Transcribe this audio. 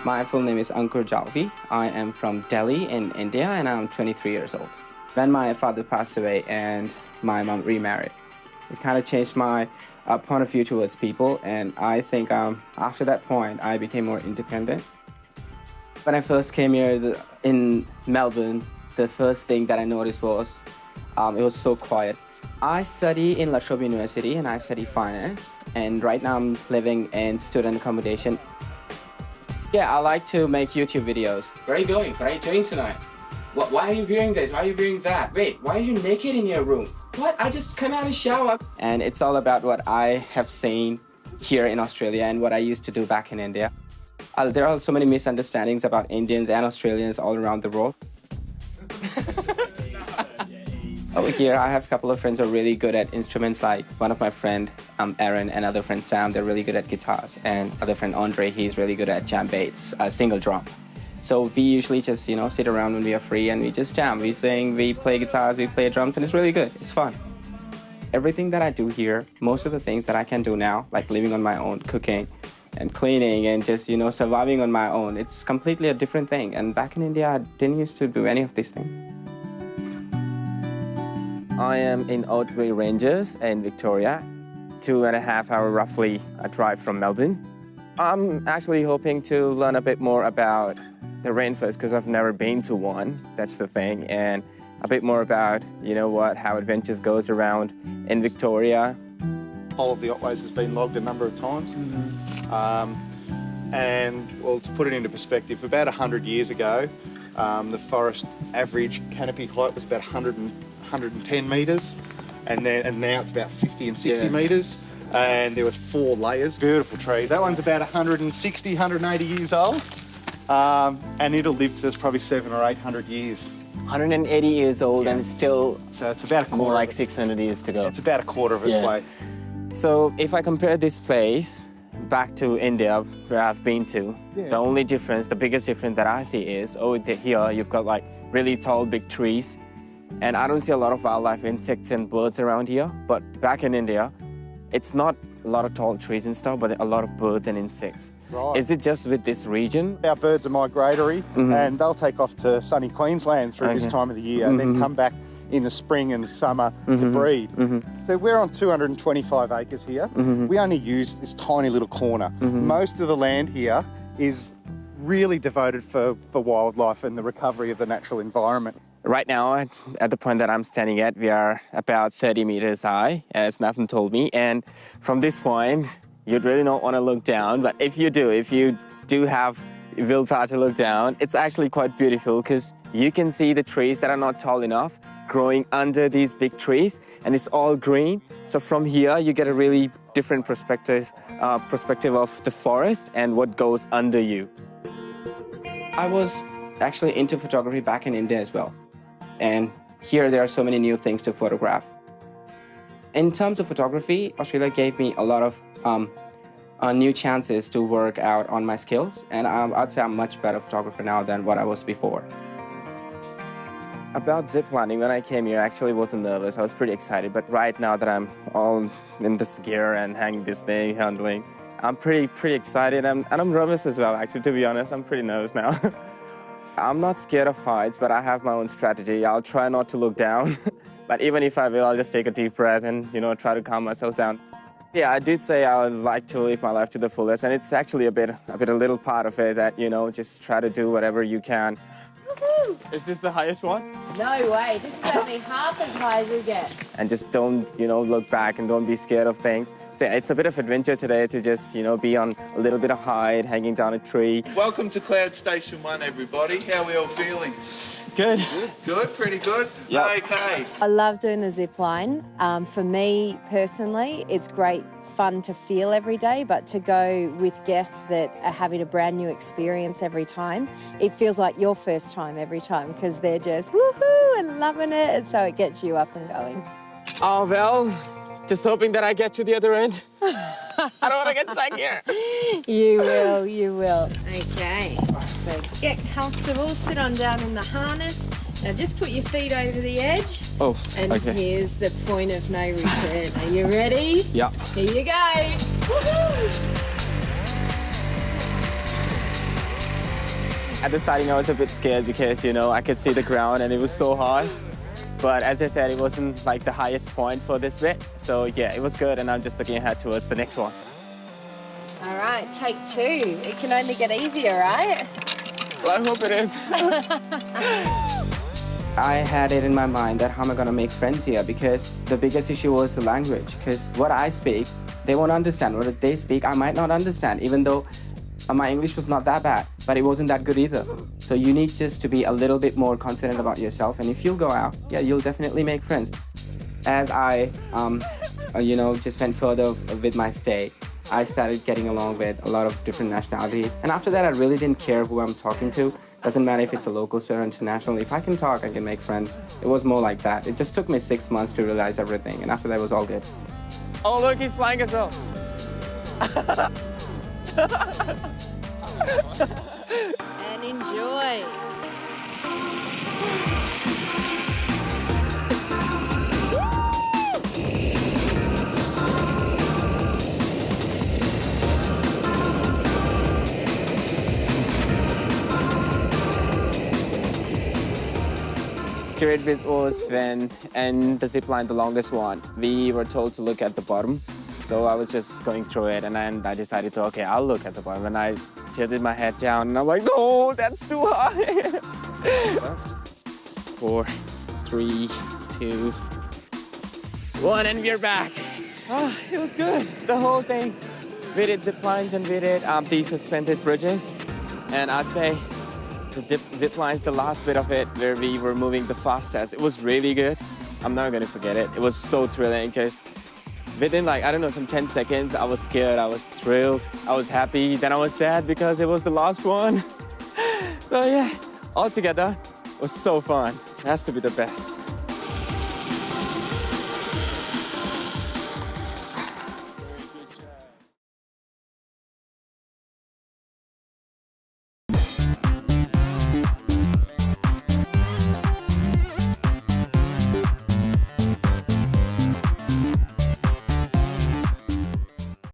My full name is Javi. I am from Delhi in India and I'm 23 years old. When my father passed away and my mom remarried, it kind of changed my point of view towards people, and I think after that point I became more independent. When I first came here in Melbourne, the first thing that I noticed was it was so quiet. I study in Lush University and I study finance, and right now I'm living in student accommodation. Yeah, I like to make YouTube videos. Where are you going? What are you doing tonight? Why are you wearing this? Why are you wearing that? Wait, why are you naked in your room? What? I just come out and shower. And it's all about what I have seen here in Australia and what I used to do back in India. There are so many misunderstandings about Indians and Australians all around the world. Over here, I have a couple of friends who are really good at instruments, like one of my friend, Aaron, and other friend Sam, they're really good at guitars. And other friend Andre, he's really good at jam bass, single drum. So we usually just, sit around when we are free and we just jam. We sing, we play guitars, we play drums, and it's really good. It's fun. Everything that I do here, most of the things that I can do now, like living on my own, cooking and cleaning and just, surviving on my own, it's completely a different thing. And back in India, I didn't used to do any of these things. I am in Otway Ranges in Victoria, 2.5 hour roughly a drive from Melbourne. I'm actually hoping to learn a bit more about the rainforest because I've never been to one, that's the thing, and a bit more about, how adventures goes around in Victoria. The whole of the Otways has been logged a number of times. And, well, to put it into perspective, about 100 years ago, the forest average canopy height was about 110 metres, and now it's about 50 and 60 metres, and there was 4 layers. Beautiful tree. That one's about 160, 180 years old, and it'll live to probably 700 or 800 years. 180 years old, and it's still so it's about a quarter, more like 600 years to go. It's about a quarter of its way. So if I compare this place back to India, where I've been to, the only difference, the biggest difference that I see is, here you've got like really tall, big trees, and I don't see a lot of wildlife, insects and birds around here. But back in India, it's not a lot of tall trees and stuff, but a lot of birds and insects. Right. Is it just with this region? Our birds are migratory, and they'll take off to sunny Queensland through this time of the year, and then come back in the spring and summer to breed. So we're on 225 acres here. We only use this tiny little corner. Most of the land here is really devoted for wildlife and the recovery of the natural environment. Right now, at the point that I'm standing at, we are about 30 meters high, as Nathan told me. And from this point, you'd really not want to look down. But if you do have willpower to look down, it's actually quite beautiful because you can see the trees that are not tall enough growing under these big trees, and it's all green. So from here, you get a really different perspective of the forest and what goes under you. I was actually into photography back in India as well. And here there are so many new things to photograph. In terms of photography, Australia gave me a lot of new chances to work out on my skills, and I'd say I'm a much better photographer now than what I was before. About ziplining, when I came here, I actually wasn't nervous. I was pretty excited, but right now that I'm all in this gear and hanging this thing, handling, I'm pretty excited, and I'm nervous as well, actually, to be honest. I'm pretty nervous now. I'm not scared of heights, but I have my own strategy. I'll try not to look down, but even if I will, I'll just take a deep breath and, try to calm myself down. Yeah, I did say I would like to live my life to the fullest, and it's actually a little part of it that, just try to do whatever you can. Woohoo! Is this the highest one? No way, this is only half as high as we get. And just don't, look back and don't be scared of things. So it's a bit of adventure today to just, be on a little bit of height, hanging down a tree. Welcome to Cloud Station 1, everybody. How are we all feeling? Good. Good, pretty good? Yep. Okay. I love doing the zip line. For me, personally, it's great fun to feel every day, but to go with guests that are having a brand new experience every time, it feels like your first time every time because they're just woohoo and loving it, and so it gets you up and going. Oh, well, just hoping that I get to the other end. I don't want to get stuck here. You will, you will. Okay, so get comfortable, sit on down in the harness. Now just put your feet over the edge. Oh, and okay. Here's the point of no return. Are you ready? Yeah. Here you go. Woohoo! At the starting, I was a bit scared because, I could see the ground and it was so high. But as I said, it wasn't like the highest point for this bit. So yeah, it was good, and I'm just looking ahead towards the next one. All right, take 2. It can only get easier, right? Well, I hope it is. I had it in my mind that how am I gonna make friends here, because the biggest issue was the language, because what I speak, they won't understand. What they speak, I might not understand, even though my English was not that bad, but it wasn't that good either. So you need just to be a little bit more confident about yourself, and if you'll go out, yeah, you'll definitely make friends. As I, just went further with my stay, I started getting along with a lot of different nationalities, and after that, I really didn't care who I'm talking to. Doesn't matter if it's a local or international. If I can talk, I can make friends. It was more like that. It just took me 6 months to realize everything, and after that, it was all good. Oh, look, he's flying as well. And enjoy. Scary bit was when, and the zip line, the longest one, we were told to look at the bottom. So I was just going through it, and then I decided to, okay, I'll look at the bottom. And I tilted my head down, and I'm like, no, that's too high. 4, 3, 2, 1, and we're back. Oh, it was good, the whole thing. We did zip lines and we did these suspended bridges. And I'd say the zip lines, the last bit of it where we were moving the fastest, it was really good. I'm not gonna forget it. It was so thrilling because within some 10 seconds, I was scared, I was thrilled, I was happy, then I was sad because it was the last one. So yeah, altogether, it was so fun. It has to be the best.